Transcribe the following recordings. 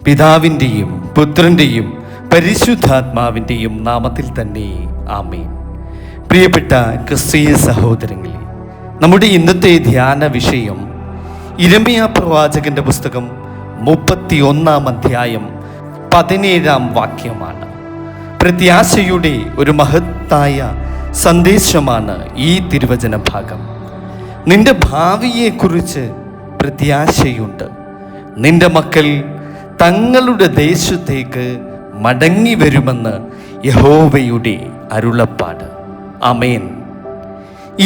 പിതാവിൻ്റെയും പുത്രൻ്റെയും പരിശുദ്ധാത്മാവിൻ്റെയും നാമത്തിൽ തന്നെ ആമേൻ. പ്രിയപ്പെട്ട ക്രിസ്തീയ സഹോദരങ്ങളെ, നമ്മുടെ ഇന്നത്തെ ധ്യാന വിഷയം യിരെമ്യാ പ്രവാചകന്റെ പുസ്തകം 31-ാം അധ്യായം 17-ാം വാക്യമാണ്. പ്രത്യാശയുടെ ഒരു മഹത്തായ സന്ദേശമാണ് ഈ തിരുവചന ഭാഗം. നിന്റെ ഭാവിയെക്കുറിച്ച് പ്രത്യാശയുണ്ട്. നിന്റെ മക്കൾ തങ്ങളുടെ ദേശത്തേക്ക് മടങ്ങി വരുമെന്ന് യഹോവയുടെ അരുളപ്പാട്. ആമേൻ.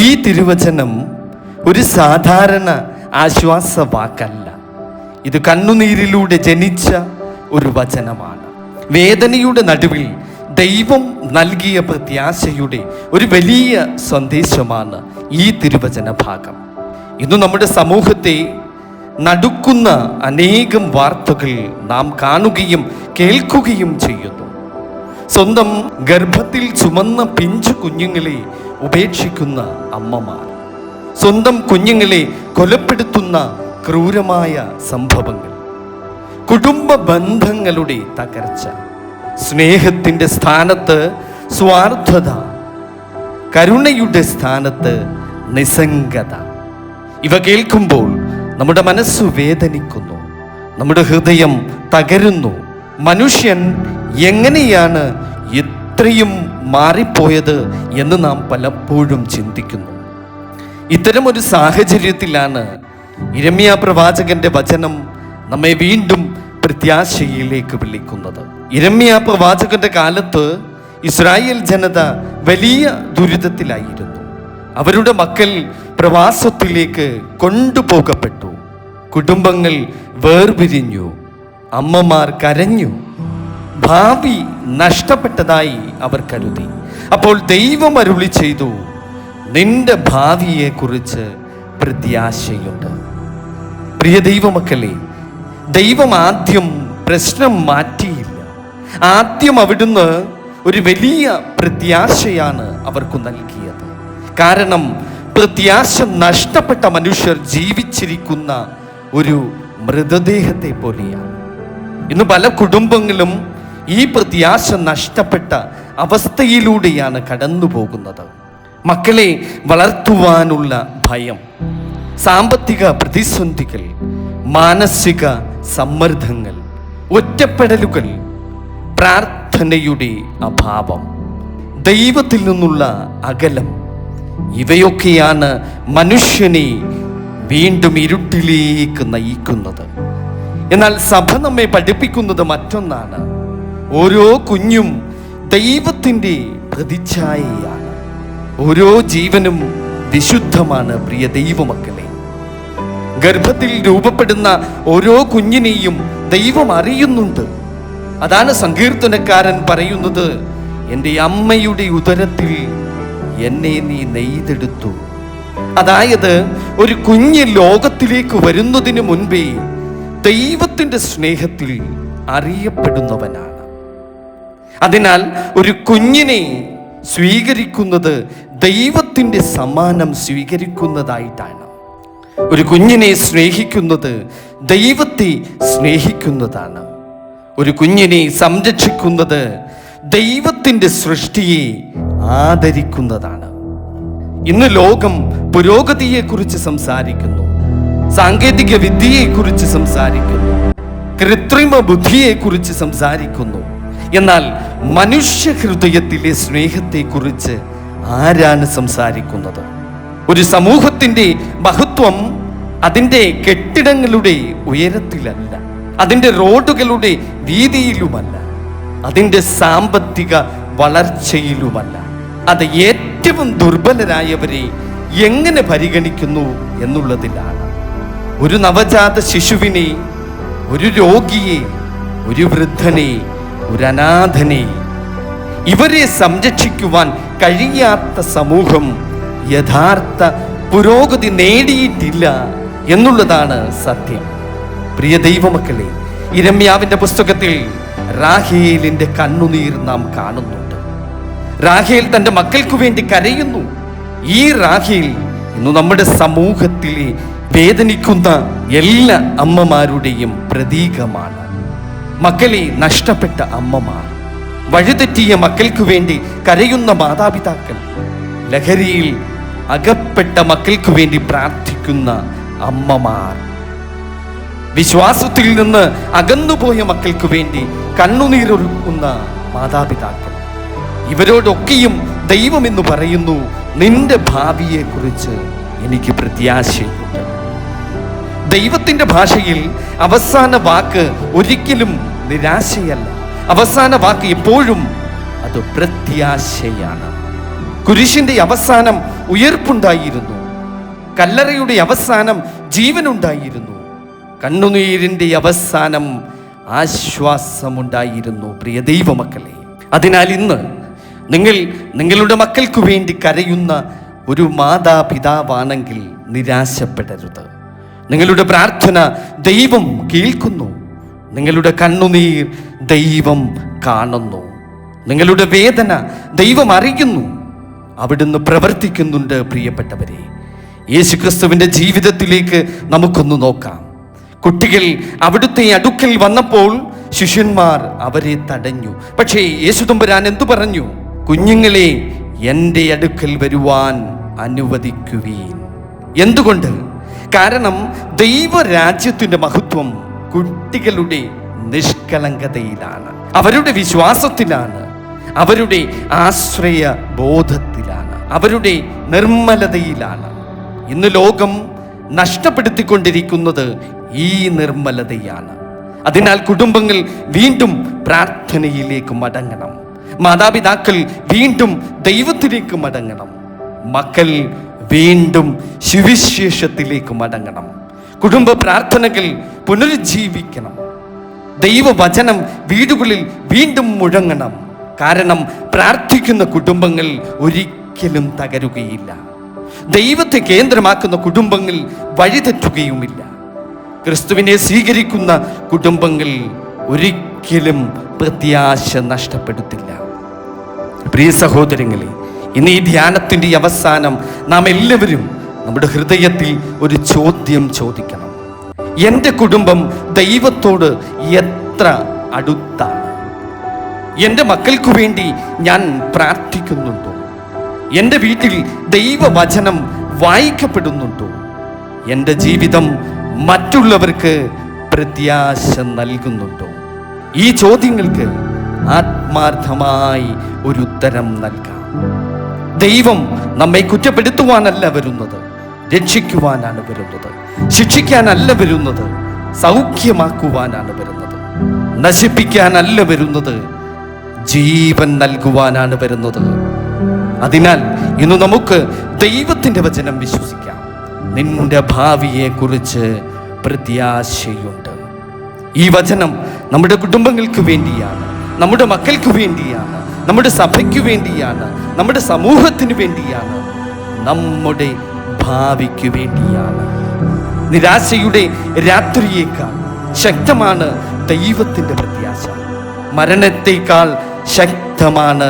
ഈ തിരുവചനം ഒരു സാധാരണ ആശ്വാസവാക്കല്ല. ഇത് കണ്ണുനീരിലൂടെ ജനിച്ച ഒരു വചനമാണ്. വേദനയുടെ നടുവിൽ ദൈവം നൽകിയ പ്രത്യാശയുടെ ഒരു വലിയ സന്ദേശമാണ് ഈ തിരുവചന ഭാഗം. ഇന്ന് നമ്മുടെ സമൂഹത്തെ നടുക്കുന്ന അനേകം വാർത്തകൾ നാം കാണുകയും കേൾക്കുകയും ചെയ്യുന്നു. സ്വന്തം ഗർഭത്തിൽ ചുമന്ന പിഞ്ചു കുഞ്ഞുങ്ങളെ ഉപേക്ഷിക്കുന്ന അമ്മമാർ, സ്വന്തം കുഞ്ഞുങ്ങളെ കൊലപ്പെടുത്തുന്ന ക്രൂരമായ സംഭവങ്ങൾ, കുടുംബ ബന്ധങ്ങളുടെ തകർച്ച, സ്നേഹത്തിൻ്റെ സ്ഥാനത്ത് സ്വാർത്ഥത, കരുണയുടെ സ്ഥാനത്ത് നിസ്സംഗത. ഇവ കേൾക്കുമ്പോൾ നമ്മുടെ മനസ്സു വേദനിക്കുന്നു, നമ്മുടെ ഹൃദയം തകരുന്നു. മനുഷ്യൻ എങ്ങനെയാണ് ഇത്രയും മാറിപ്പോയത് എന്ന് നാം പലപ്പോഴും ചിന്തിക്കുന്നു. ഇത്തരമൊരു സാഹചര്യത്തിലാണ് യിരെമ്യാ പ്രവാചകന്റെ വചനം നമ്മെ വീണ്ടും പ്രത്യാശയിലേക്ക് വിളിക്കുന്നത്. യിരെമ്യാ പ്രവാചകന്റെ കാലത്ത് ഇസ്രായേൽ ജനത വലിയ ദുരിതത്തിലായിരുന്നു. അവരുടെ മക്കൾ പ്രവാസത്തിലേക്ക് കൊണ്ടുപോകപ്പെട്ടു. കുടുംബങ്ങൾ വേർപിരിഞ്ഞു. അമ്മമാർ കരഞ്ഞു. ഭാവി നഷ്ടപ്പെട്ടതായി അവർ കരുതി. അപ്പോൾ ദൈവം അരുളി ചെയ്തു, നിന്റെ ഭാവിയെക്കുറിച്ച് പ്രത്യാശയുണ്ട്. പ്രിയ ദൈവമക്കളെ, ദൈവം ആദ്യം പ്രശ്നം മാറ്റിയില്ല. ആദ്യം അവിടുന്ന് ഒരു വലിയ പ്രത്യാശയാണ് അവർക്ക് നൽകിയത്. കാരണം പ്രത്യാശ നഷ്ടപ്പെട്ട മനുഷ്യർ ജീവിച്ചിരിക്കുന്ന ഒരു മൃതദേഹത്തെ പോലെയാണ്. ഇന്ന് പല കുടുംബങ്ങളും ഈ പ്രത്യാശ നഷ്ടപ്പെട്ട അവസ്ഥയിലൂടെയാണ് കടന്നു പോകുന്നത്. മക്കളെ വളർത്തുവാനുള്ള ഭയം, സാമ്പത്തിക പ്രതിസന്ധികൾ, മാനസിക സമ്മർദ്ദങ്ങൾ, ഒറ്റപ്പെടലുകൾ, പ്രാർത്ഥനയുടെ അഭാവം, ദൈവത്തിൽ നിന്നുള്ള അകലം, ഇവയൊക്കെയാണ് മനുഷ്യനെ വീണ്ടും ഇരുട്ടിലേക്ക് നയിക്കുന്നത്. എന്നാൽ സഭ നമ്മെ പഠിപ്പിക്കുന്നത് മറ്റൊന്നാണ്. ഓരോ കുഞ്ഞും ദൈവത്തിൻ്റെ പ്രതിച്ഛായയാണ്. ഓരോ ജീവനും വിശുദ്ധമാണ്. പ്രിയ ദൈവമക്കളെ, ഗർഭത്തിൽ രൂപപ്പെടുന്ന ഓരോ കുഞ്ഞിനെയും ദൈവം അറിയുന്നുണ്ട്. അതാണ് സങ്കീർത്തനക്കാരൻ പറയുന്നത്, എൻ്റെ അമ്മയുടെ ഉദരത്തിൽ എന്നെ നീ നെയ്തെടുത്തു. അതായത് ഒരു കുഞ്ഞ് ലോകത്തിലേക്ക് വരുന്നതിന് മുൻപേ ദൈവത്തിൻ്റെ സ്നേഹത്തിൽ അറിയപ്പെടുന്നവനാണ്. അതിനാൽ ഒരു കുഞ്ഞിനെ സ്വീകരിക്കുന്നത് ദൈവത്തിൻ്റെ സമ്മാനം സ്വീകരിക്കുന്നതായിട്ടാണ്. ഒരു കുഞ്ഞിനെ സ്നേഹിക്കുന്നത് ദൈവത്തെ സ്നേഹിക്കുന്നതാണ്. ഒരു കുഞ്ഞിനെ സംരക്ഷിക്കുന്നത് ദൈവത്തിൻ്റെ സൃഷ്ടിയെ ആദരിക്കുന്നതാണ്. ഇന്ന് ലോകം പുരോഗതിയെക്കുറിച്ച് സംസാരിക്കുന്നു, സാങ്കേതിക വിദ്യയെക്കുറിച്ച് സംസാരിക്കുന്നു, കൃത്രിമ ബുദ്ധിയെക്കുറിച്ച് സംസാരിക്കുന്നു. എന്നാൽ മനുഷ്യ ഹൃദയത്തിലെ സ്നേഹത്തെക്കുറിച്ച് ആരാണ് സംസാരിക്കുന്നത്? ഒരു സമൂഹത്തിൻ്റെ മഹത്വം അതിൻ്റെ കെട്ടിടങ്ങളുടെ ഉയരത്തിലല്ല, അതിൻ്റെ റോഡുകളുടെ വീതിയിലുമല്ല, അതിൻ്റെ സാമ്പത്തിക വളർച്ചയിലുമല്ല. അത് ഏറ്റവും ദുർബലരായവരെ എങ്ങനെ പരിഗണിക്കുന്നു എന്നുള്ളതിലാണ്. ഒരു നവജാത ശിശുവിനെ, ഒരു രോഗിയെ, ഒരു വൃദ്ധനെ, ഒരു അനാഥനെ, ഇവരെ സംരക്ഷിക്കുവാൻ കഴിയാത്ത സമൂഹം യഥാർത്ഥ പുരോഗതി നേടിയിട്ടില്ല എന്നുള്ളതാണ് സത്യം. പ്രിയ ദൈവമക്കളെ, യിരെമ്യാവിന്റെ പുസ്തകത്തിൽ റാഹേലിന്റെ കണ്ണുനീർ നാം കാണുന്നുണ്ട്. റാഹേൽ തൻ്റെ മക്കൾക്ക് വേണ്ടി കരയുന്നു. ഈ റാഹേൽ ഇന്ന് നമ്മുടെ സമൂഹത്തിലെ വേദനിക്കുന്ന എല്ലാ അമ്മമാരുടെയും പ്രതീകമാണ്. മക്കളെ നഷ്ടപ്പെട്ട അമ്മമാർ, വഴിതെറ്റിയ മക്കൾക്ക് വേണ്ടി കരയുന്ന മാതാപിതാക്കൾ, ലഹരിയിൽ അകപ്പെട്ട മക്കൾക്ക് വേണ്ടി പ്രാർത്ഥിക്കുന്ന അമ്മമാർ, വിശ്വാസത്തിൽ നിന്ന് അകന്നുപോയ മക്കൾക്ക് വേണ്ടി കണ്ണുനീരൊഴുക്കുന്ന മാതാപിതാക്കൾ, ഇവരോടൊക്കെയും ദൈവം എന്ന് പറയുന്നു, നിന്റെ ഭാവിയെക്കുറിച്ച് എനിക്ക് പ്രത്യാശയുണ്ട്. ദൈവത്തിന്റെ ഭാഷയിൽ അവസാന വാക്ക് ഒരിക്കലും നിരാശയല്ല. അവസാന വാക്ക് എപ്പോഴും അത് പ്രത്യാശയാണ്. കുരിശിന്റെ അവസാനം ഉയർപ്പുണ്ടായിരുന്നു. കല്ലറയുടെ അവസാനം ജീവനുണ്ടായിരുന്നു. കണ്ണുനീരിന്റെ അവസാനം ആശ്വാസമുണ്ടായിരുന്നു. പ്രിയ ദൈവമക്കളെ, അതിനാൽ ഇന്ന് നിങ്ങൾ നിങ്ങളുടെ മക്കൾക്ക് വേണ്ടി കരയുന്ന ഒരു മാതാപിതാവാണെങ്കിൽ നിരാശപ്പെടരുത്. നിങ്ങളുടെ പ്രാർത്ഥന ദൈവം കേൾക്കുന്നു. നിങ്ങളുടെ കണ്ണുനീർ ദൈവം കാണുന്നു. നിങ്ങളുടെ വേദന ദൈവം അറിയുന്നു. അവിടുന്ന് പ്രവർത്തിക്കുന്നുണ്ട്. പ്രിയപ്പെട്ടവരെ, യേശുക്രിസ്തുവിൻ്റെ ജീവിതത്തിലേക്ക് നമുക്കൊന്ന് നോക്കാം. കുട്ടികൾ അവിടുത്തെ അടുക്കൽ വന്നപ്പോൾ ശിഷ്യന്മാർ അവരെ തടഞ്ഞു. പക്ഷേ യേശുതമ്പുരാൻ എന്തു പറഞ്ഞു? കുഞ്ഞുങ്ങളെ എൻ്റെ അടുക്കൽ വരുവാൻ അനുവദിക്കുവീൻ. എന്തുകൊണ്ട്? കാരണം ദൈവരാജ്യത്തിൻ്റെ മഹത്വം കുട്ടികളുടെ നിഷ്കളങ്കതയിലാണ്, അവരുടെ വിശ്വാസത്തിലാണ്, അവരുടെ ആശ്രയ ബോധത്തിലാണ്, അവരുടെ നിർമ്മലതയിലാണ്. ഇന്ന് ലോകം നഷ്ടപ്പെടുത്തിക്കൊണ്ടിരിക്കുന്നത് ഈ നിർമ്മലതയാണ്. അതിനാൽ കുടുംബങ്ങൾ വീണ്ടും പ്രാർത്ഥനയിലേക്ക് മടങ്ങണം. മാതാപിതാക്കൾ വീണ്ടും ദൈവത്തിലേക്ക് മടങ്ങണം. മക്കൾ വീണ്ടും സുവിശേഷത്തിലേക്ക് മടങ്ങണം. കുടുംബ പ്രാർത്ഥനകൾ പുനരുജ്ജീവിക്കണം. ദൈവവചനം വീടുകളിൽ വീണ്ടും മുഴങ്ങണം. കാരണം പ്രാർത്ഥിക്കുന്ന കുടുംബങ്ങൾ ഒരിക്കലും തകരുകയില്ല. ദൈവത്തെ കേന്ദ്രമാക്കുന്ന കുടുംബങ്ങൾ വഴിതെറ്റുകയുമില്ല. ക്രിസ്തുവിനെ സ്വീകരിക്കുന്ന കുടുംബങ്ങൾ ഒരിക്കലും പ്രത്യാശ നഷ്ടപ്പെടുത്തില്ല. പ്രിയ സഹോദരങ്ങളെ, ഇന്ന് ഈ ധ്യാനത്തിൻ്റെ അവസാനം നാം എല്ലാവരും നമ്മുടെ ഹൃദയത്തിൽ ഒരു ചോദ്യം ചോദിക്കണം. എൻ്റെ കുടുംബം ദൈവത്തോട് എത്ര അടുത്താണ്? എൻ്റെ മക്കൾക്ക് വേണ്ടി ഞാൻ പ്രാർത്ഥിക്കുന്നുണ്ടോ? എൻ്റെ വീട്ടിൽ ദൈവവചനം വായിക്കപ്പെടുന്നുണ്ടോ? എൻ്റെ ജീവിതം മറ്റുള്ളവർക്ക് പ്രത്യാശ നൽകുന്നുണ്ടോ? ഈ ചോദ്യങ്ങൾക്ക് ആത്മാർത്ഥമായി ഒരു ഉത്തരം നൽകാം. ദൈവം നമ്മെ കുറ്റപ്പെടുത്തുവാനല്ല വരുന്നത്, രക്ഷിക്കുവാനാണ് വരുന്നത്. ശിക്ഷിക്കാനല്ല വരുന്നത്, സൗഖ്യമാക്കുവാനാണ് വരുന്നത്. നശിപ്പിക്കാനല്ല വരുന്നത്, ജീവൻ നൽകുവാനാണ് വരുന്നത്. അതിനാൽ ഇന്ന് നമുക്ക് ദൈവത്തിൻ്റെ വചനം വിശ്വസിക്കാം. നിന്റെ ഭാവിയെക്കുറിച്ച് പ്രത്യാശയുണ്ട്. ഈ വചനം നമ്മുടെ കുടുംബങ്ങൾക്ക് വേണ്ടിയാണ്, നമ്മുടെ മക്കൾക്ക് വേണ്ടിയാണ്, നമ്മുടെ സഭയ്ക്ക് വേണ്ടിയാണ്, നമ്മുടെ സമൂഹത്തിന് വേണ്ടിയാണ്, നമ്മുടെ ഭാവിക്ക് വേണ്ടിയാണ്. നിരാശയുടെ രാത്രിയേക്കാൾ ശക്തമാണ് ദൈവത്തിൻ്റെ പ്രത്യാശ. മരണത്തേക്കാൾ ശക്തമാണ്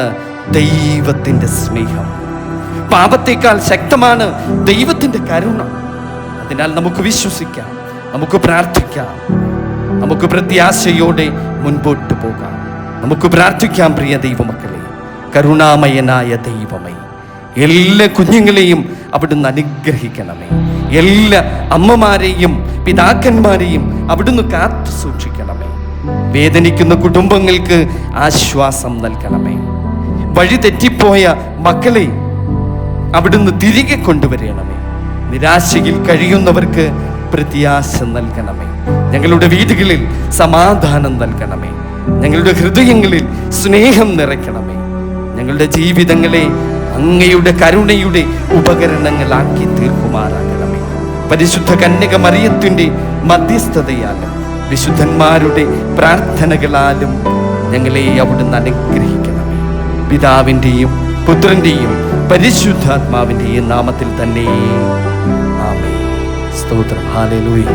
ദൈവത്തിൻ്റെ സ്നേഹം. പാപത്തേക്കാൾ ശക്തമാണ് ദൈവത്തിൻ്റെ കരുണ. അതിനാൽ നമുക്ക് വിശ്വസിക്കാം, നമുക്ക് പ്രാർത്ഥിക്കാം, നമുക്ക് പ്രത്യാശയോടെ മുൻപോട്ട് പോകാം. നമുക്ക് പ്രാർത്ഥിക്കാം. പ്രിയ ദൈവമക്കളെ, കരുണാമയനായ ദൈവമേ, എല്ലാ കുഞ്ഞുങ്ങളെയും അവിടുന്ന് അനുഗ്രഹിക്കണമേ. എല്ലാ അമ്മമാരെയും പിതാക്കന്മാരെയും അവിടുന്ന് കാത്തു സൂക്ഷിക്കണമേ. വേദനിക്കുന്ന കുടുംബങ്ങൾക്ക് ആശ്വാസം നൽകണമേ. വഴി തെറ്റിപ്പോയ മക്കളെ അവിടുന്ന് തിരികെ കൊണ്ടുവരണമേ. നിരാശയിൽ കഴിയുന്നവർക്ക് പ്രത്യാശ നൽകണമേ. ഞങ്ങളുടെ വീടുകളിൽ സമാധാനം നൽകണമേ. ഞങ്ങളുടെ ഹൃദയങ്ങളിൽ സ്നേഹം നിറയ്ക്കണമേ. ഞങ്ങളുടെ ജീവിതങ്ങളെ അങ്ങയുടെ കരുണയുടെ ഉപകരണങ്ങളാക്കി തീർക്കുമാറാകണമേ. പരിശുദ്ധ കന്യക മറിയത്തിൻ്റെ മധ്യസ്ഥതയാലും വിശുദ്ധന്മാരുടെ പ്രാർത്ഥനകളാലും ഞങ്ങളെ അവിടുന്ന് അനുഗ്രഹിക്കണമേ. പിതാവിൻ്റെയും പുത്രൻ്റെയും പരിശുദ്ധാത്മാവിൻ്റെയും നാമത്തിൽ തന്നെ ആമേൻ. സ്തോത്രം. ഹല്ലേലൂയ.